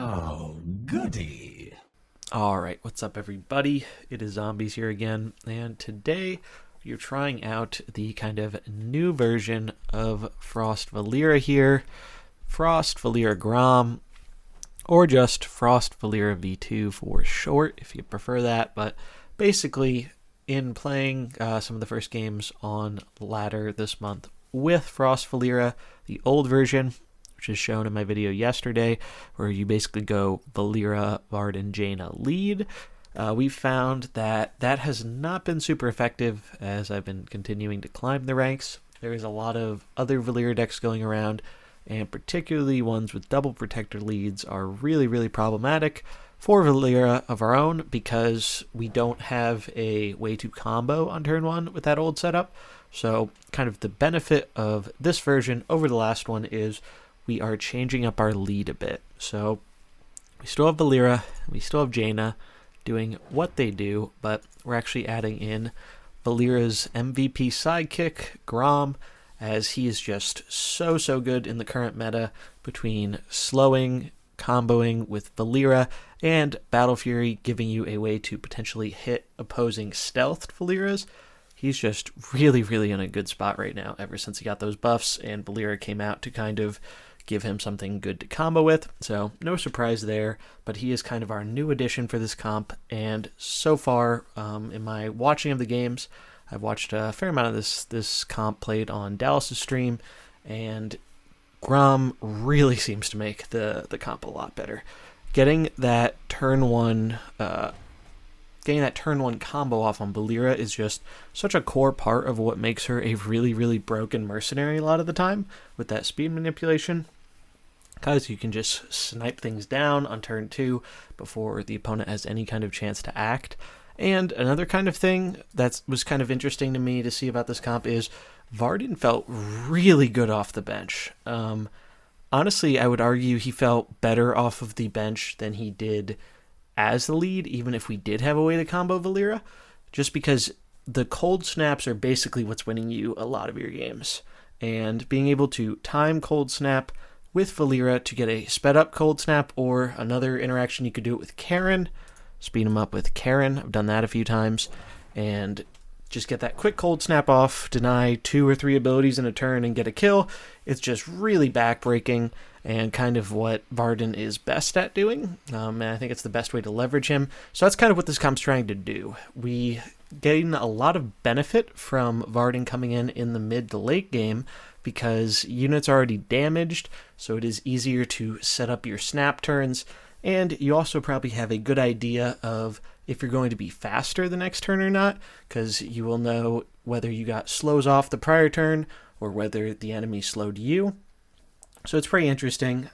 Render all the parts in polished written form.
Oh, goody. Alright, what's up everybody? It is Zombies here again, and today you're trying out the kind of new version of Frost Valeera here. Frost Valeera Grom, or just Frost Valeera V2 for short, if you prefer that. But basically, in playing some of the first games on ladder this month with Frost Valeera, the old version, which is shown in my video yesterday, where you basically go Valeera, Varden, Jaina lead. We found that that has not been super effective as I've been continuing to climb the ranks. There is a lot of other Valeera decks going around, and particularly ones with double protector leads are really problematic for Valeera of our own, because we don't have a way to combo on turn one with that old setup. So kind of the benefit of this version over the last one is we are changing up our lead a bit. So we still have Valeera, we still have Jaina doing what they do, but we're actually adding in Valeera's MVP sidekick, Grom, as he is just so good in the current meta between slowing, comboing with Valeera, and Battle Fury giving you a way to potentially hit opposing stealthed Valeeras. He's just really in a good spot right now ever since he got those buffs and Valeera came out to kind of give him something good to combo with. So no surprise there, but he is kind of our new addition for this comp. And so far, in my watching of the games, I've watched a fair amount of this comp played on Dallas' stream, and Grom really seems to make the comp a lot better. Getting that turn one combo off on Valeera is just such a core part of what makes her a really broken mercenary a lot of the time with that speed manipulation, because you can just snipe things down on turn two before the opponent has any kind of chance to act. And another kind of thing that was kind of interesting to me to see about this comp is Varden felt really good off the bench. Honestly, I would argue he felt better off of the bench than he did as the lead, even if we did have a way to combo Valeera, just because the cold snaps are basically what's winning you a lot of your games. And being able to time cold snap with Valeera to get a sped up cold snap, or another interaction you could do it with Karen, speed him up with Karen, I've done that a few times, and just get that quick cold snap off, deny 2 or 3 abilities in a turn and get a kill. It's just really backbreaking and kind of what Varden is best at doing, and I think it's the best way to leverage him. So that's kind of what this comp's trying to do. We gain a lot of benefit from Varden coming in the mid to late game, because units are already damaged, so it is easier to set up your snap turns, and you also probably have a good idea of if you're going to be faster the next turn or not, because you will know whether you got slows off the prior turn or whether the enemy slowed you. So it's pretty interesting.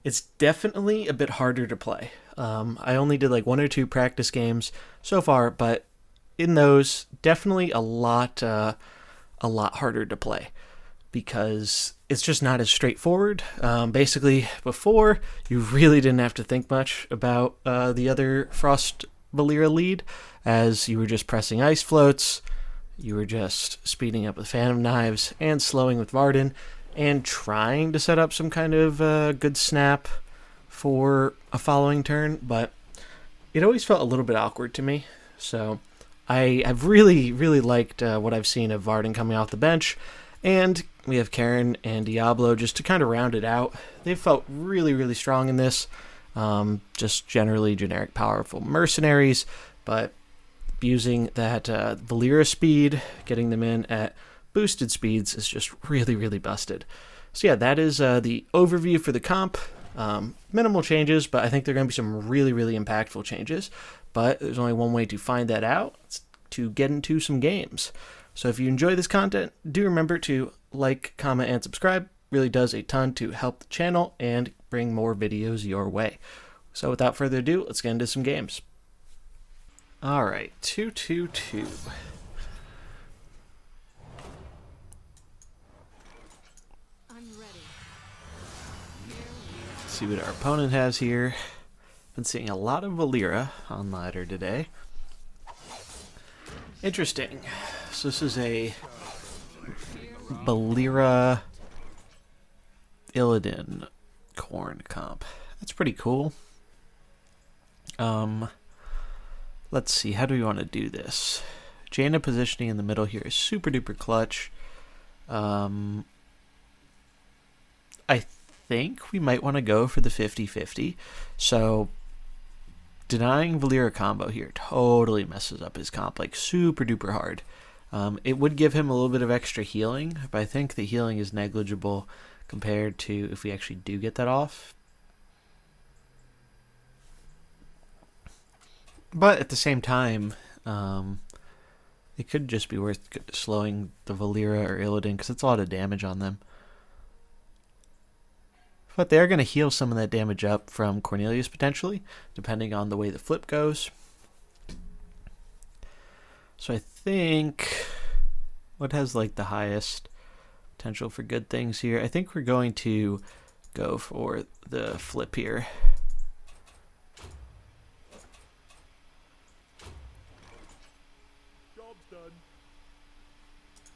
It's definitely a bit harder to play. I only did like 1 or 2 practice games so far, but in those, definitely a lot harder to play, because it's just not as straightforward. Basically, before, you really didn't have to think much about the other Frost Valeera lead, as you were just pressing ice floats, you were just speeding up with Phantom Knives and slowing with Varden, and trying to set up some kind of good snap for a following turn, but it always felt a little bit awkward to me. So I've really liked what I've seen of Varden coming off the bench, and we have Karen and Diablo just to kind of round it out. They've felt really strong in this. Just generally generic powerful mercenaries, but using that Valeera speed, getting them in at boosted speeds is just really busted. So yeah, that is the overview for the comp. Minimal changes, but I think there are going to be some really impactful changes. But there's only one way to find that out: it's to get into some games. So if you enjoy this content, do remember to like, comment, and subscribe. Really does a ton to help the channel and bring more videos your way. So without further ado, let's get into some games. Alright, 2-2-2. See what our opponent has here. Been seeing a lot of Valeera on ladder today. Interesting. So this is a Valeera Illidan corn comp. That's pretty cool. Let's see, how do we want to do this? Jaina positioning in the middle here is super duper clutch. I think we might want to go for the 50-50. So denying Valeera combo here totally messes up his comp, like super duper hard. It would give him a little bit of extra healing, but I think the healing is negligible compared to if we actually do get that off. But at the same time, it could just be worth slowing the Valeera or Illidan because it's a lot of damage on them. But they are going to heal some of that damage up from Cornelius potentially, depending on the way the flip goes. So I think what has like the highest potential for good things here? I think we're going to go for the flip here.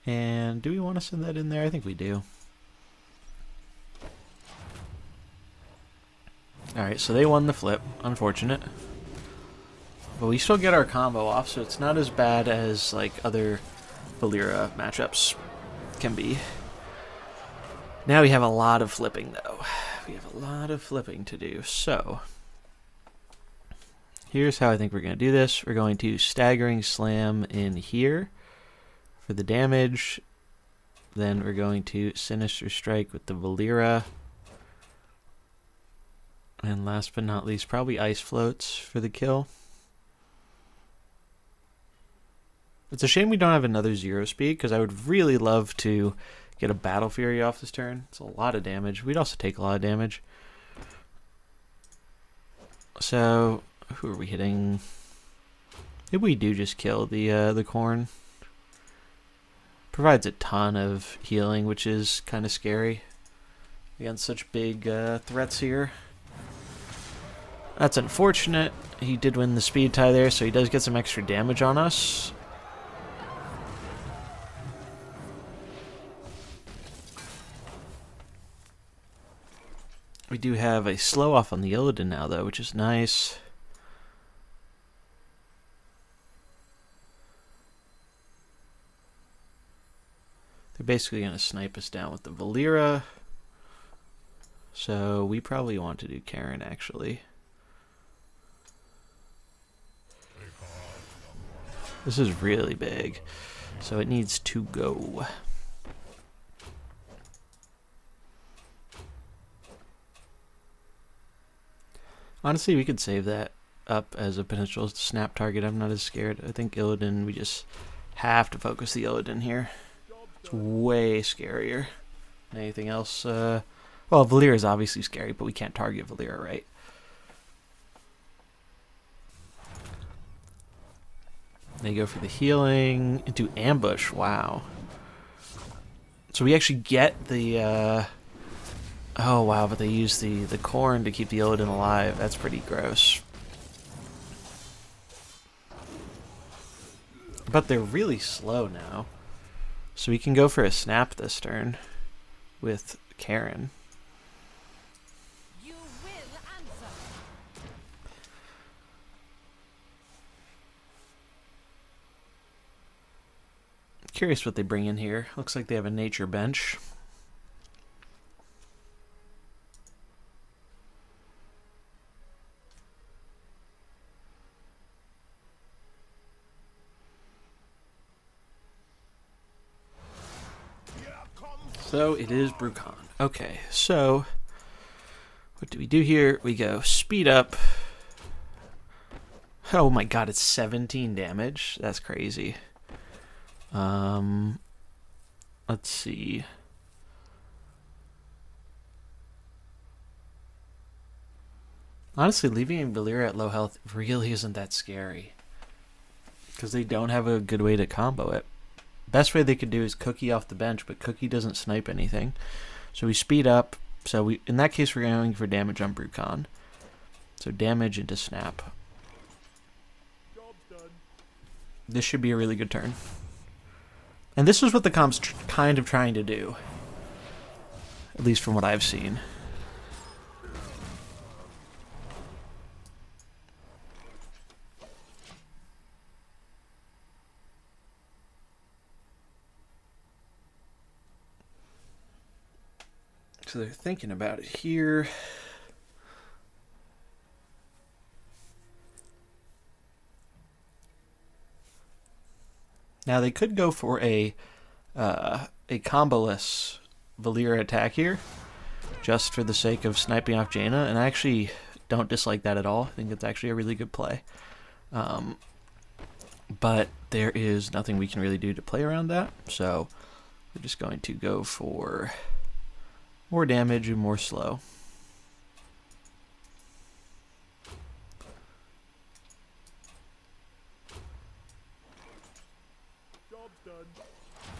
And do we want to send that in there? I think we do. Alright, so they won the flip. Unfortunate. But we still get our combo off, so it's not as bad as like other Valeera matchups can be. Now we have a lot of flipping, though. We have a lot of flipping to do. So here's how I think we're going to do this. We're going to staggering slam in here for the damage. Then we're going to Sinister Strike with the Valeera. And last but not least, probably Ice Floats for the kill. It's a shame we don't have another Zero Speed, because I would really love to get a Battle Fury off this turn. It's a lot of damage. We'd also take a lot of damage. So, who are we hitting? Maybe we do just kill the Corn. Provides a ton of healing, which is kind of scary against such big threats here. That's unfortunate. He did win the speed tie there, so he does get some extra damage on us. We do have a slow off on the Illidan now, though, which is nice. They're basically going to snipe us down with the Valeera. So we probably want to do Karen, actually. This is really big, so it needs to go. Honestly, we could save that up as a potential snap target. I'm not as scared. I think Illidan, we just have to focus the Illidan here. It's way scarier than anything else. Well, Valeera is obviously scary, but we can't target Valeera, right? They go for the healing into ambush. Wow. So we actually get the... Oh, wow, but they use the Corn to keep the Illidan alive. That's pretty gross. But they're really slow now. So we can go for a snap this turn with Karen. You will answer. Curious what they bring in here. Looks like they have a nature bench. So it is Brucon. Okay, so what do we do here? We go speed up. Oh my god, it's 17 damage. That's crazy. Let's see. Honestly, leaving Valeera at low health really isn't that scary, because they don't have a good way to combo it. Best way they could do is Cookie off the bench, but Cookie doesn't snipe anything. So we speed up. So we, in that case, we're going for damage on Brucon. So damage into snap. This should be a really good turn. And this is what the comp's kind of trying to do. At least from what I've seen. So they're thinking about it here. Now they could go for a comboless Valeera attack here, just for the sake of sniping off Jaina, and I actually don't dislike that at all. I think it's actually a really good play. But there is nothing we can really do to play around that, so we're just going to go for more damage and more slow.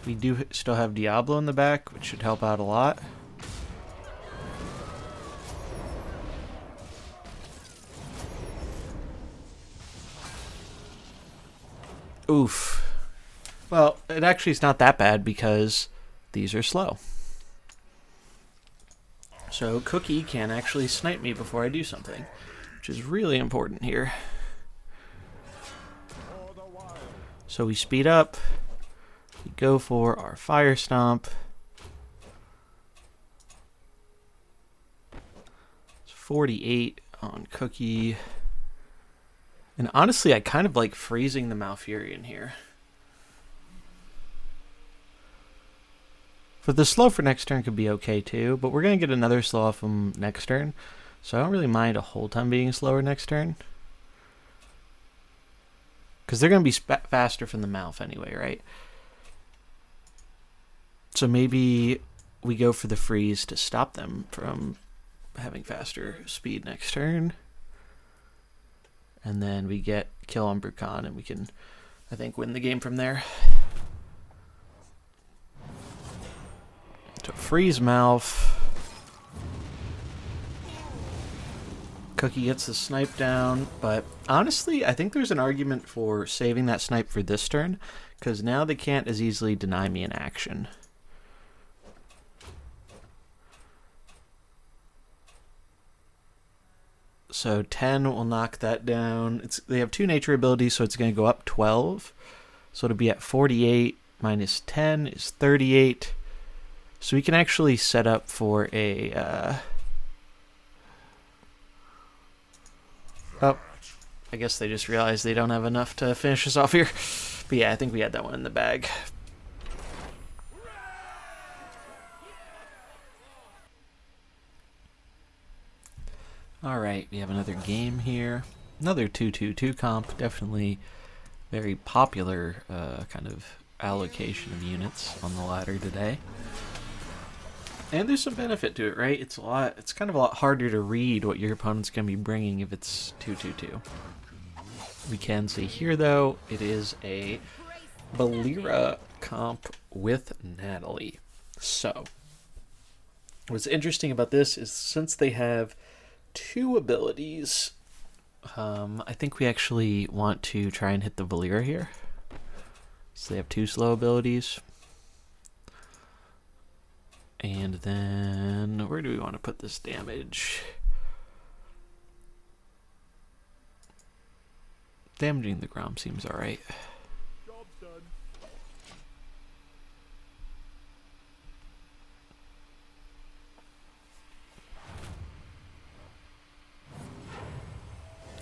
We do still have Diablo in the back, which should help out a lot. Oof. Well, it actually is not that bad because these are slow. So Cookie can actually snipe me before I do something, which is really important here. So we speed up. We go for our Fire Stomp. It's 48 on Cookie. And honestly, I kind of like freezing the Malfurion here. For the slow for next turn could be okay too, but we're going to get another slow off him next turn. So I don't really mind a whole ton being slower next turn. Because they're going to be faster from the Malf anyway, right? So maybe we go for the freeze to stop them from having faster speed next turn. And then we get kill on Brukan, and we can, I think, win the game from there. So freeze Malf. Cookie gets the snipe down, but honestly, I think there's an argument for saving that snipe for this turn, because now they can't as easily deny me an action. So 10 will knock that down. They have 2 nature abilities, so it's going to go up 12. So it'll be at 48 minus 10 is 38. So we can actually set up for a... Oh, I guess they just realized they don't have enough to finish us off here. But yeah, I think we had that one in the bag. Alright, we have another game here. Another 2-2-2 comp. Definitely very popular kind of allocation of units on the ladder today. And there's some benefit to it, right? It's kind of a lot harder to read what your opponent's going to be bringing if it's 2-2-2. We can see here, though, it is a Valeera comp with Natalie. So, what's interesting about this is since they have 2 abilities, I think we actually want to try and hit the Valeera here. So they have 2 slow abilities. And then, where do we want to put this damage? Damaging the Grom seems alright.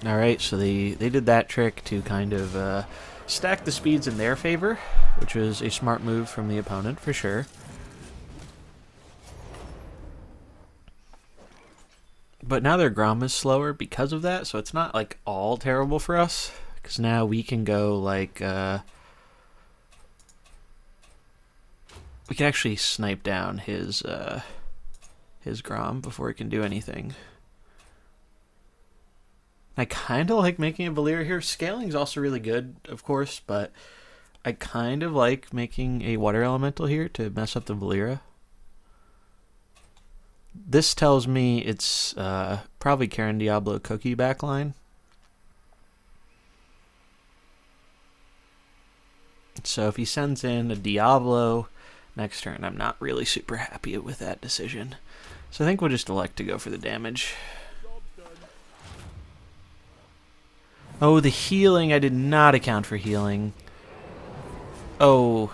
Alright, so they did that trick to kind of stack the speeds in their favor, which was a smart move from the opponent for sure. But now their Grom is slower because of that, so it's not like all terrible for us. Because now we can go like... we can actually snipe down his Grom before he can do anything. I kind of like making a Valeera here. Scaling is also really good, of course, but I kind of like making a Water Elemental here to mess up the Valeera. This tells me it's probably Karen Diablo Cookie backline. So if he sends in a Diablo next turn, I'm not really super happy with that decision. So I think we'll just elect to go for the damage. Oh, the healing. I did not account for healing. Oh,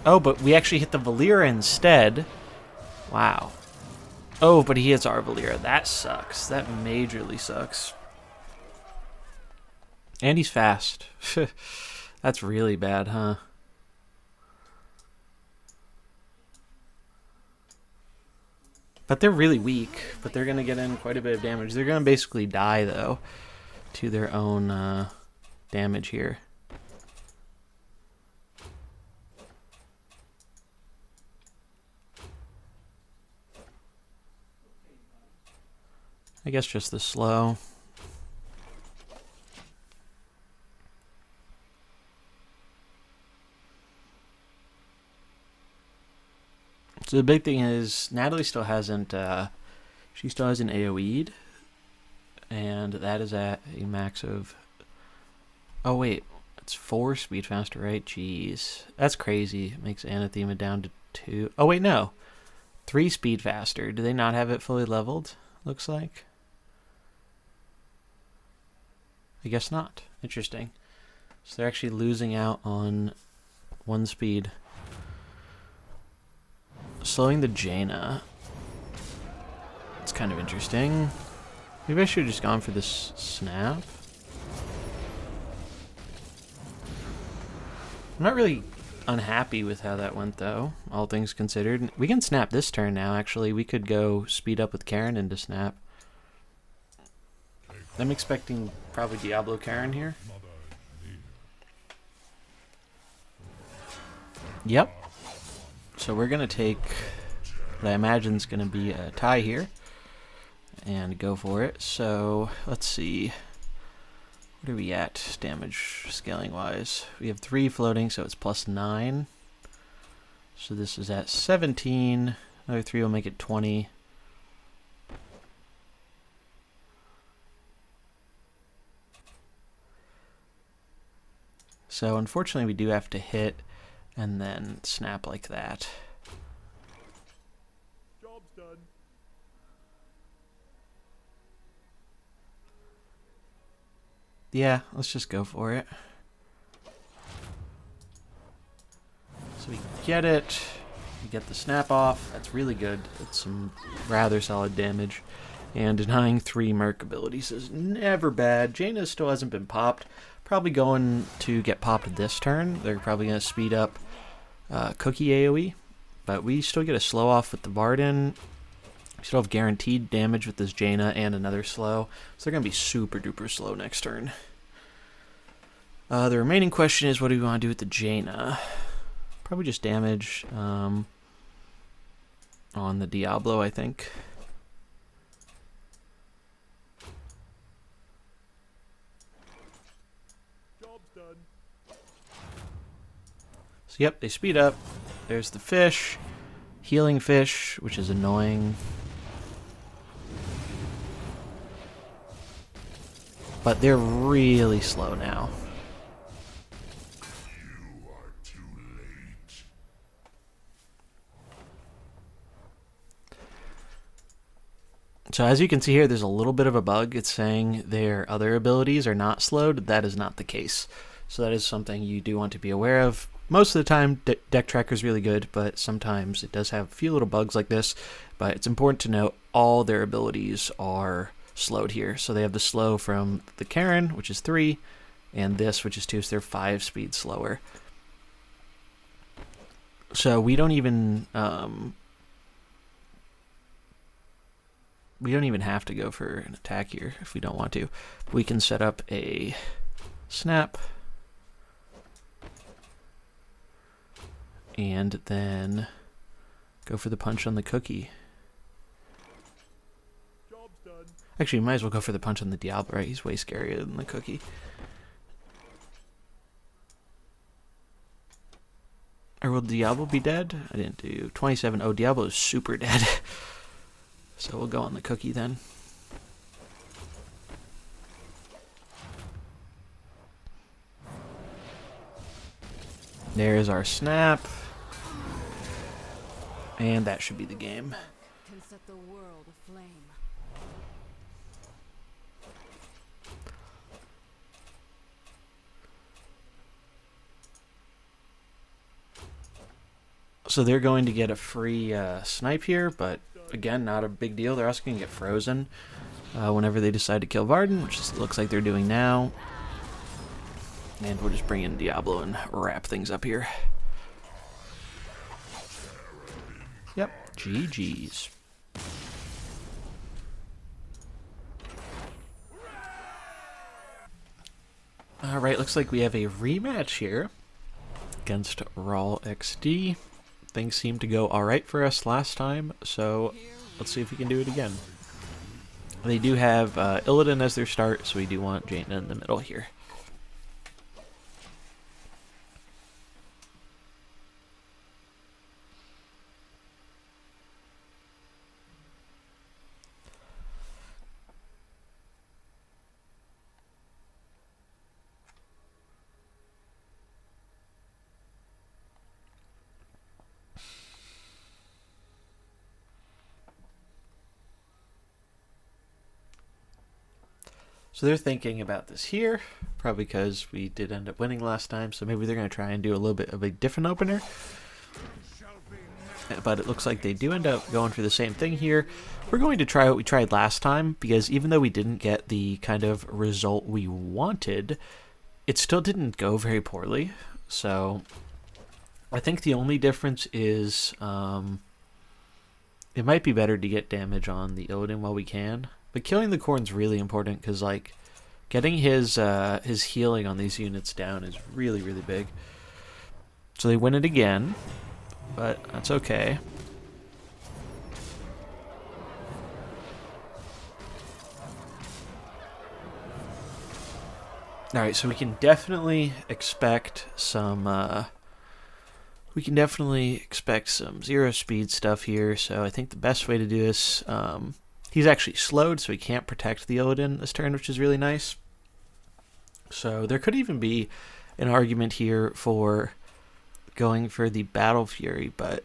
but we actually hit the Valeera instead. Wow. Oh, but he hits our Valeera. That sucks. That majorly sucks. And he's fast. That's really bad, huh? But they're really weak. But they're going to get in quite a bit of damage. They're going to basically die, though, to their own damage here. I guess just the slow. So the big thing is Natalie still hasn't she still hasn't AoE'd, and that is at a max of, oh wait, it's 4 speed faster, right? Jeez, that's crazy. It makes Anathema down to 2. Oh wait, no, 3 speed faster. Do they not have it fully leveled? Looks like. I guess not. Interesting. So they're actually losing out on 1 speed. Slowing the Jaina. It's kind of interesting. Maybe I should have just gone for this snap. I'm not really unhappy with how that went, though, all things considered. We can snap this turn now, actually. We could go speed up with Karen into snap. I'm expecting probably Diablo Karen here. Yep. So we're going to take what I imagine is going to be a tie here and go for it. So let's see. What are we at damage scaling wise? We have 3 floating, so it's +9. So this is at 17. Another 3 will make it 20. So unfortunately we do have to hit and then snap like that. Job's done. Yeah, let's just go for it. So we get it. We get the snap off. That's really good. That's some rather solid damage. And denying 3 Merc abilities is never bad. Jaina still hasn't been popped. Probably going to get popped this turn. They're probably going to speed up Cookie AoE. But we still get a slow off with the Varden. We still have guaranteed damage with this Jaina and another slow. So they're going to be super duper slow next turn. The remaining question is, what do we want to do with the Jaina? Probably just damage on the Diablo, I think. Job's done. So yep, they speed up. There's the fish. Healing fish, which is annoying. But they're really slow now. So as you can see here, there's a little bit of a bug. It's saying their other abilities are not slowed. That is not the case. So that is something you do want to be aware of. Most of the time, Deck Tracker is really good, but sometimes it does have a few little bugs like this. But it's important to note all their abilities are slowed here. So they have the slow from the Karen, which is 3, and this, which is 2, so they're 5 speed slower. So we don't even have to go for an attack here if we don't want to. We can set up a snap and then go for the punch on the cookie. Job's done. Actually, you might as well go for the punch on the Diablo, right? He's way scarier than the cookie. Or will Diablo be dead? I didn't do 27. Oh, Diablo is super dead. So we'll go on the cookie then. There's our snap. And that should be the game. Can set the world aflame. So they're going to get a free snipe here, but again, not a big deal. They're also going to get frozen whenever they decide to kill Varden, which looks like they're doing now. And we'll just bring in Diablo and wrap things up here. Yep, GG's. Alright, looks like we have a rematch here against Raw XD. Things seemed to go alright for us last time, so let's see if we can do it again. They do have Illidan as their start, so we do want Jaina in the middle here. So they're thinking about this here, probably because we did end up winning last time, so maybe they're going to try and do a little bit of a different opener. But it looks like they do end up going for the same thing here. We're going to try what we tried last time, because even though we didn't get the kind of result we wanted, it still didn't go very poorly. So I think the only difference is it might be better to get damage on the Illidan while we can. But killing the Khorne's really important because, like, getting his healing on these units down is really, really big. So they win it again, but that's okay. Alright, so we can definitely expect some zero speed stuff here. So I think the best way to do this, he's actually slowed, so he can't protect the Illidan this turn, which is really nice. So there could even be an argument here for going for the Battle Fury, but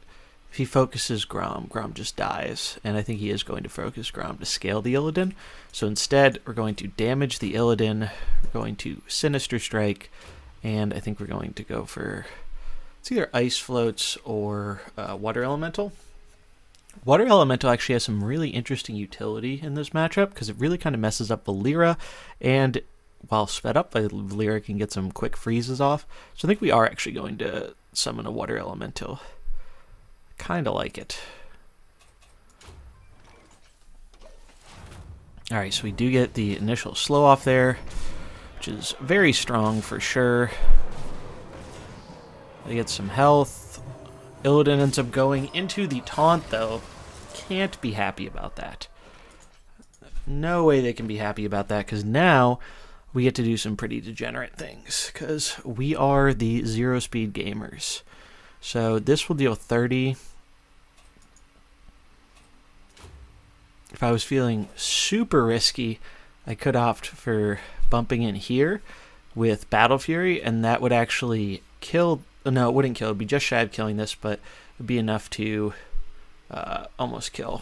if he focuses Grom, Grom just dies, and I think he is going to focus Grom to scale the Illidan. So instead, we're going to damage the Illidan, we're going to Sinister Strike, and I think we're going to go for, it's either Ice Floats or Water Elemental. Water Elemental actually has some really interesting utility in this matchup because it really kind of messes up Valeera, and while sped up by Valeera can get some quick freezes off. So I think we are actually going to summon a Water Elemental. Kind of like it. Alright, so we do get the initial slow off there, which is very strong for sure. They get some health. Illidan ends up going into the taunt, though. Can't be happy about that. No way they can be happy about that, because now we get to do some pretty degenerate things, because we are the zero speed gamers. So this will deal 30. If I was feeling super risky, I could opt for bumping in here with Battle Fury, and that would actually kill. No, it wouldn't kill. It would be just shy of killing this, but it would be enough to almost kill.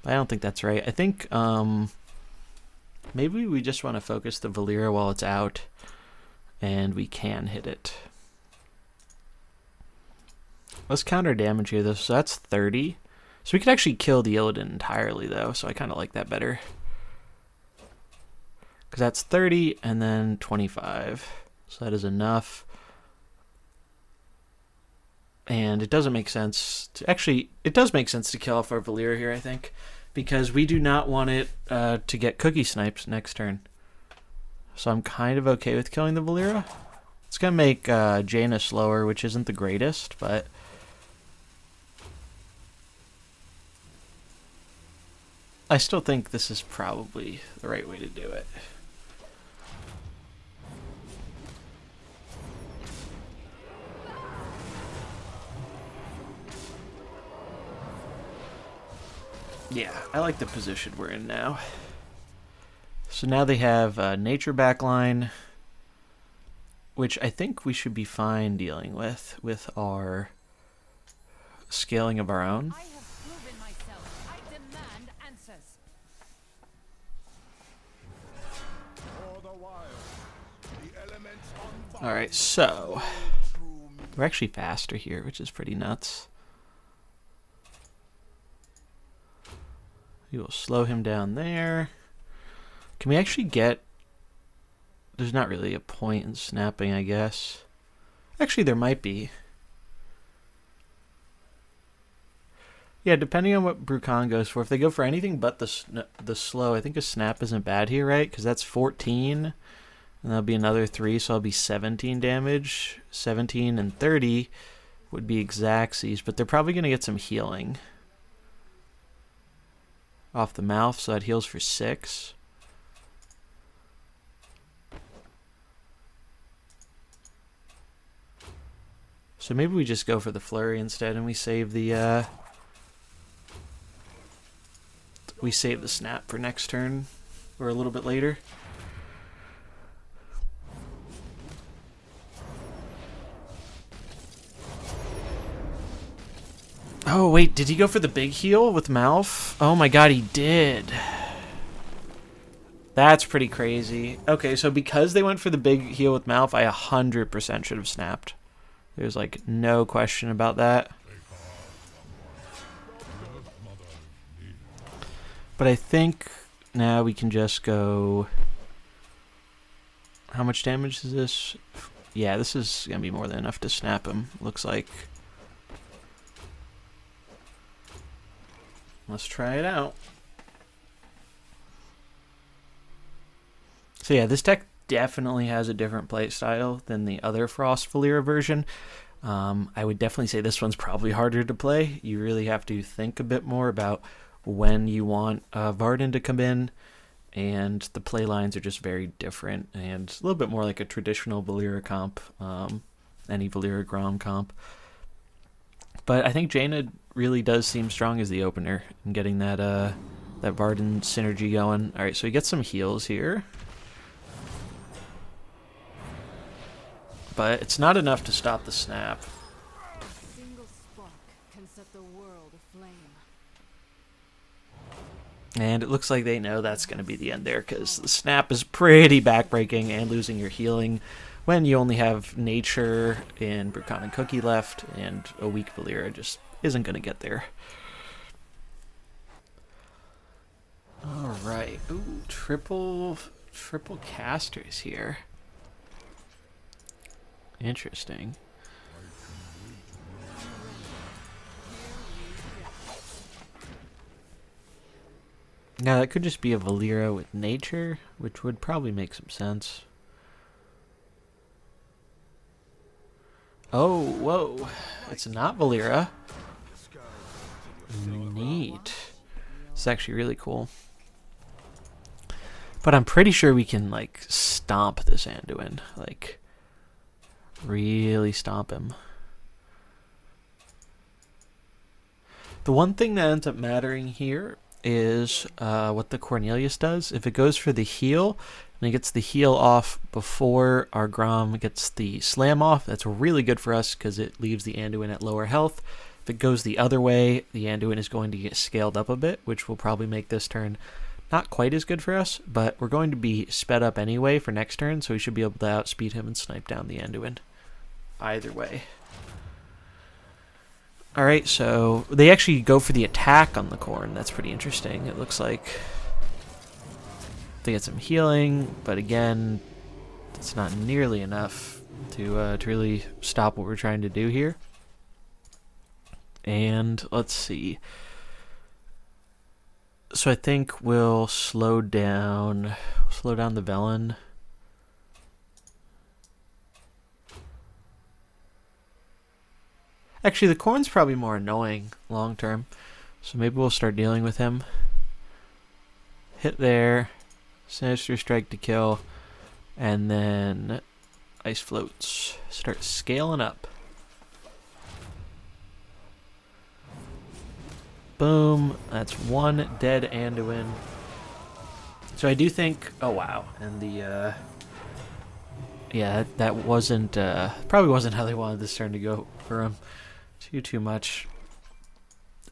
I don't think that's right. I think maybe we just want to focus the Valeera while it's out, and we can hit it. Let's counter damage here, though. So that's 30. So we could actually kill the Illidan entirely, though, so I kind of like that better. Because that's 30 and then 25. So that is enough. And it doesn't make sense to... Actually, it does make sense to kill off our Valeera here, I think. Because we do not want it to get cookie sniped next turn. So I'm kind of okay with killing the Valeera. It's going to make Jaina slower, which isn't the greatest, but... I still think this is probably the right way to do it. Yeah, I like the position we're in now. So now they have Nature backline, which I think we should be fine dealing with our scaling of our own. I have proven myself. I demand answers. Alright, so we're actually faster here, which is pretty nuts. We will slow him down there. Can we actually get... There's not really a point in snapping, I guess. Actually, there might be. Yeah, depending on what Brukan goes for. If they go for anything but the slow, I think a snap isn't bad here, right? Because that's 14. And that'll be another 3, so I'll be 17 damage. 17 and 30 would be exactsies, but they're probably going to get some healing off the mouth, so that heals for 6. So maybe we just go for the flurry instead, and we save the snap for next turn or a little bit later. Oh wait, did he go for the big heal with Malf? Oh my god, he did. That's pretty crazy. Okay, so because they went for the big heal with Malf, I 100% should have snapped. There's like no question about that. But I think now we can just go... How much damage is this? Yeah, this is going to be more than enough to snap him, looks like. Let's try it out. So yeah, this deck definitely has a different play style than the other Frost Valeera version. I would definitely say this one's probably harder to play. You really have to think a bit more about when you want Varden to come in, and the play lines are just very different and a little bit more like a traditional Valeera comp, any Valeera Grom comp. But I think Jaina really does seem strong as the opener and getting that that Varden synergy going. All right, so we get some heals here, but it's not enough to stop the snap. A single spark can set the world aflame. And it looks like they know that's going to be the end there, because the snap is pretty backbreaking and losing your healing when you only have Nature and Brukan and Cookie left, and a weak Valeera just isn't going to get there. Alright, ooh, triple casters here. Interesting. Now that could just be a Valeera with Nature, which would probably make some sense. Oh, whoa. It's not Valeera. Neat. It's actually really cool. But I'm pretty sure we can, like, stomp this Anduin. Like, really stomp him. The one thing that ends up mattering here is what the Cornelius does. If it goes for the heal, and it gets the heal off before our Grom gets the slam off, that's really good for us because it leaves the Anduin at lower health. If it goes the other way, the Anduin is going to get scaled up a bit, which will probably make this turn not quite as good for us, but we're going to be sped up anyway for next turn, so we should be able to outspeed him and snipe down the Anduin. Either way. Alright, so they actually go for the attack on the Corn. That's pretty interesting. It looks like they get some healing, but again, it's not nearly enough to really stop what we're trying to do here. And let's see. So I think we'll slow down the Velen. Actually, the Corn's probably more annoying long term, so maybe we'll start dealing with him. Hit there, Sinister Strike to kill, and then Ice Floats. Start scaling up. Boom, that's one dead Anduin. So I do think, oh wow, and the, yeah, that wasn't, probably wasn't how they wanted this turn to go for him. Too much.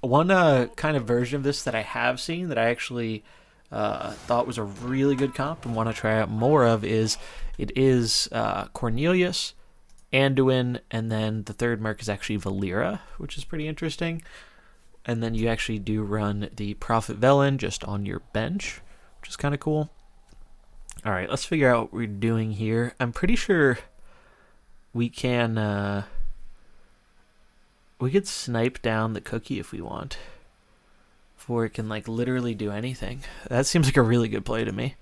One kind of version of this that I have seen that I actually thought was a really good comp and want to try out more of is Cornelius, Anduin, and then the third mark is actually Valeera, which is pretty interesting. And then you actually do run the Prophet Velen just on your bench, which is kind of cool. All right, let's figure out what we're doing here. I'm pretty sure we can, we could snipe down the cookie if we want, before it can like literally do anything. That seems like a really good play to me.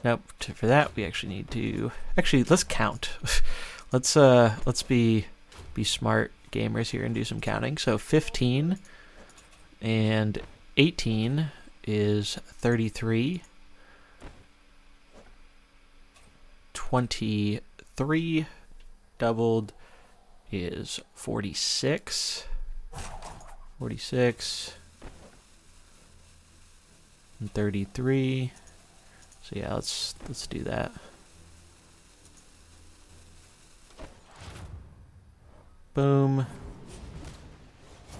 Nope, for that we actually need to, actually let's count. let's be smart gamers here and do some counting. So 15 and 18 is 33. 23 doubled is 46. 46 and 33. So yeah, let's do that. Boom.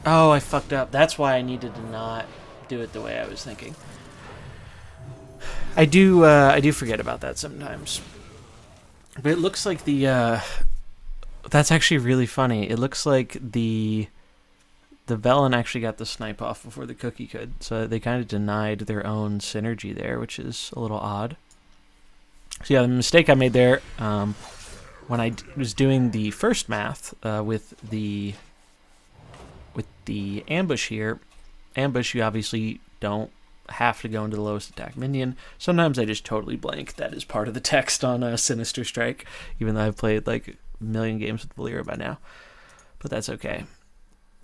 Oh, I fucked up. That's why I needed to not do it the way I was thinking. I do forget about that sometimes. But it looks like the that's actually really funny. It looks like the Velen actually got the snipe off before the cookie could. So they kind of denied their own synergy there, which is a little odd. So yeah, the mistake I made there, when I was doing the first math with the ambush here, you obviously don't have to go into the lowest attack minion. Sometimes I just totally blank. That is part of the text on Sinister Strike, even though I've played like a million games with Valeera by now. But that's okay.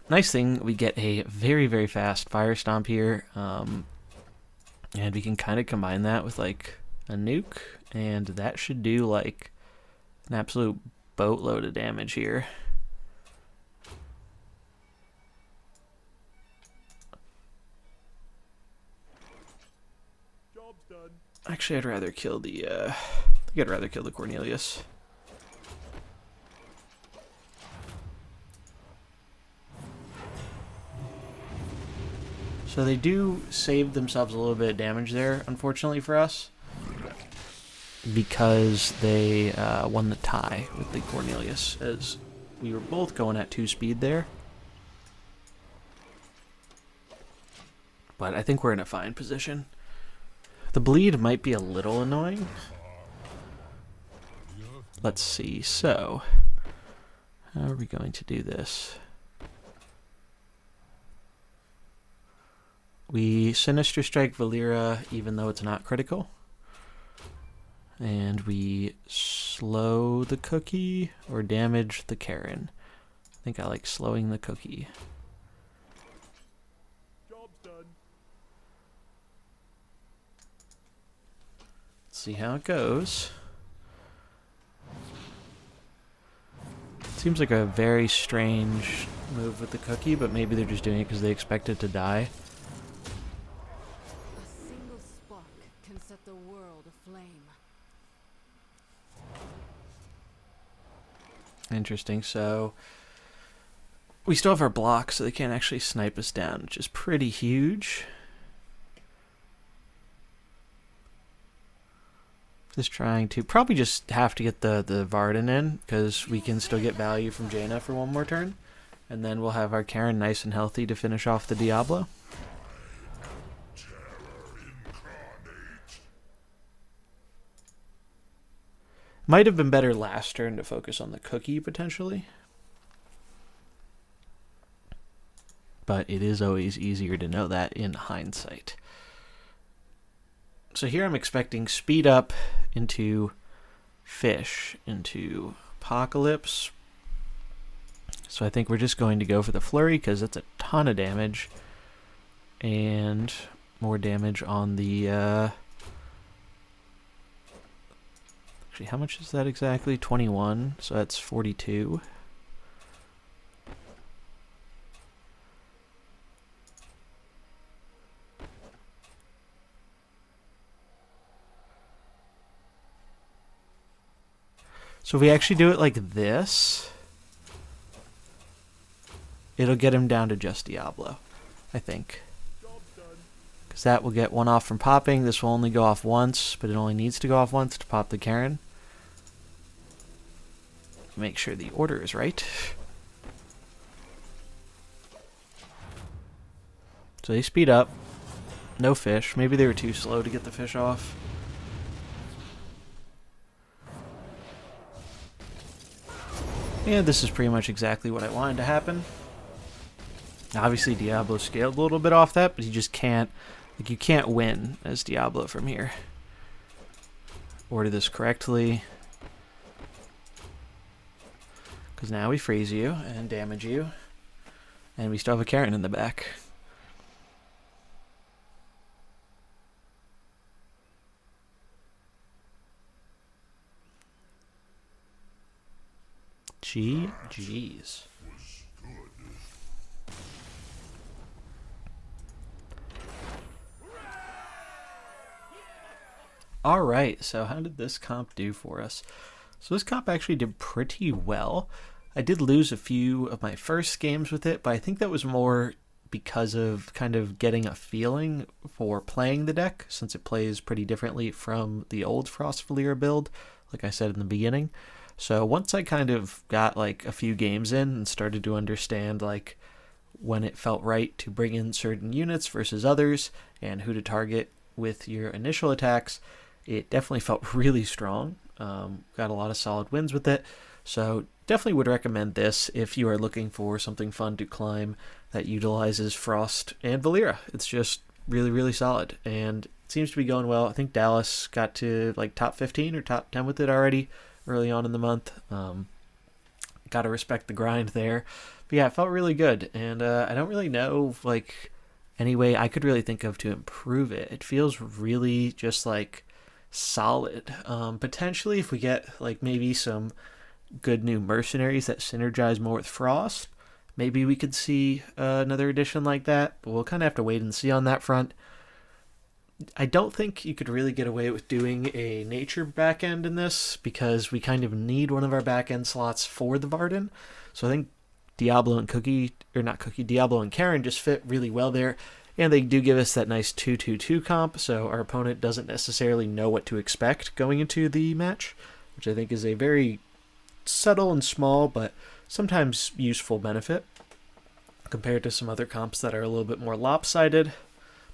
Nice thing, we get a very, very fast Fire Stomp here, and we can kind of combine that with like a nuke, and that should do like an absolute boatload of damage here. Job's done. Actually, I'd rather kill the I think I'd rather kill the Cornelius. So they do save themselves a little bit of damage there, unfortunately for us, because they won the tie with the Cornelius, as we were both going at 2 speed there. But I think we're in a fine position. The bleed might be a little annoying. Let's see, so how are we going to do this? We Sinister Strike Valeera even though it's not critical. And we slow the cookie or damage the Karen. I think I like slowing the cookie. Job's done. Let's see how it goes. Seems like a very strange move with the cookie, but maybe they're just doing it because they expect it to die. A single spark can set the world aflame. Interesting. So we still have our block, so they can't actually snipe us down, which is pretty huge. Just trying to probably just have to get the Varden in, because we can still get value from Jaina for one more turn, and then we'll have our Karen nice and healthy to finish off the Diablo. Might have been better last turn to focus on the cookie, potentially. But it is always easier to know that in hindsight. So here I'm expecting speed up into fish, into Apocalypse. So I think we're just going to go for the flurry, because that's a ton of damage. And more damage on the... Actually, how much is that exactly? 21, so that's 42. So if we actually do it like this, it'll get him down to just Diablo, I think. Job's done. Because that will get one off from popping. This will only go off once, but it only needs to go off once to pop the Karen. Make sure the order is right. So they speed up. No fish. Maybe they were too slow to get the fish off. And this is pretty much exactly what I wanted to happen. Obviously Diablo scaled a little bit off that, but you just can't, like, you can't win as Diablo from here. Order this correctly. Because now we freeze you and damage you. And we still have a Karen in the back. GG's. Alright, so how did this comp do for us? So this comp actually did pretty well. I did lose a few of my first games with it, but I think that was more because of kind of getting a feeling for playing the deck, since it plays pretty differently from the old Frost Valeera build, like I said in the beginning. So once I kind of got like a few games in and started to understand like when it felt right to bring in certain units versus others and who to target with your initial attacks, it definitely felt really strong. Got a lot of solid wins with it. So definitely would recommend this if you are looking for something fun to climb that utilizes Frost and Valeera. It's just really, really solid and it seems to be going well. I think Dallas got to like top 15 or top 10 with it already early on in the month. Got to respect the grind there. But yeah, it felt really good. And I don't really know like any way I could really think of to improve it. It feels really just like solid. Potentially if we get like maybe some good new mercenaries that synergize more with Frost, maybe we could see another edition like that, but we'll kind of have to wait and see on that front. I don't think you could really get away with doing a nature backend in this because we kind of need one of our backend slots for the Varden. So I think Diablo and Diablo and Karen just fit really well there. And they do give us that nice 2-2-2 comp, so our opponent doesn't necessarily know what to expect going into the match, which I think is a very subtle and small, but sometimes useful benefit compared to some other comps that are a little bit more lopsided.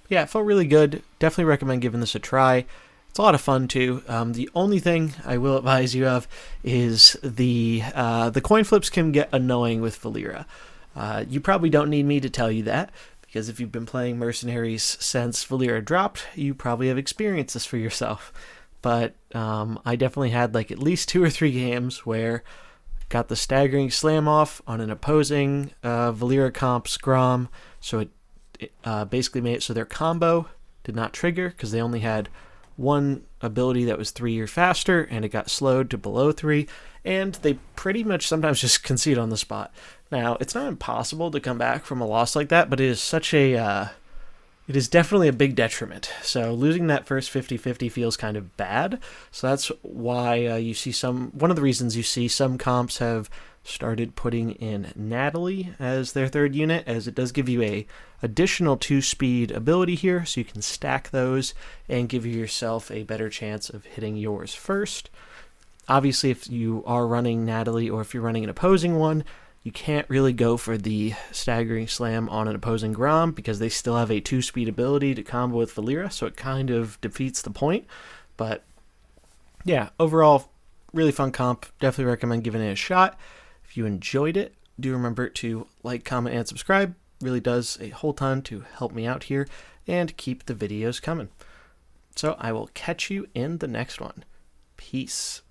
But yeah, it felt really good. Definitely recommend giving this a try. It's a lot of fun too. The only thing I will advise you of is the coin flips can get annoying with Valeera. You probably don't need me to tell you that, because if you've been playing Mercenaries since Valeera dropped, you probably have experienced this for yourself. But I definitely had like at least 2 or 3 games where got the staggering slam off on an opposing Valeera comp's Grom, so it basically made it so their combo did not trigger because they only had one ability that was 3 or faster, and it got slowed to below 3, and they pretty much sometimes just concede on the spot. Now, it's not impossible to come back from a loss like that, but it is such a it is definitely a big detriment. So losing that first 50-50 feels kind of bad. So that's why you see one of the reasons you see some comps have started putting in Natalie as their third unit, as it does give you a additional 2-speed ability here, so you can stack those and give yourself a better chance of hitting yours first. Obviously, if you are running Natalie or if you're running an opposing one, you can't really go for the staggering slam on an opposing Grom because they still have a 2-speed ability to combo with Valeera, so it kind of defeats the point. But yeah, overall, really fun comp. Definitely recommend giving it a shot. If you enjoyed it, do remember to like, comment, and subscribe. Really does a whole ton to help me out here and keep the videos coming. So I will catch you in the next one. Peace.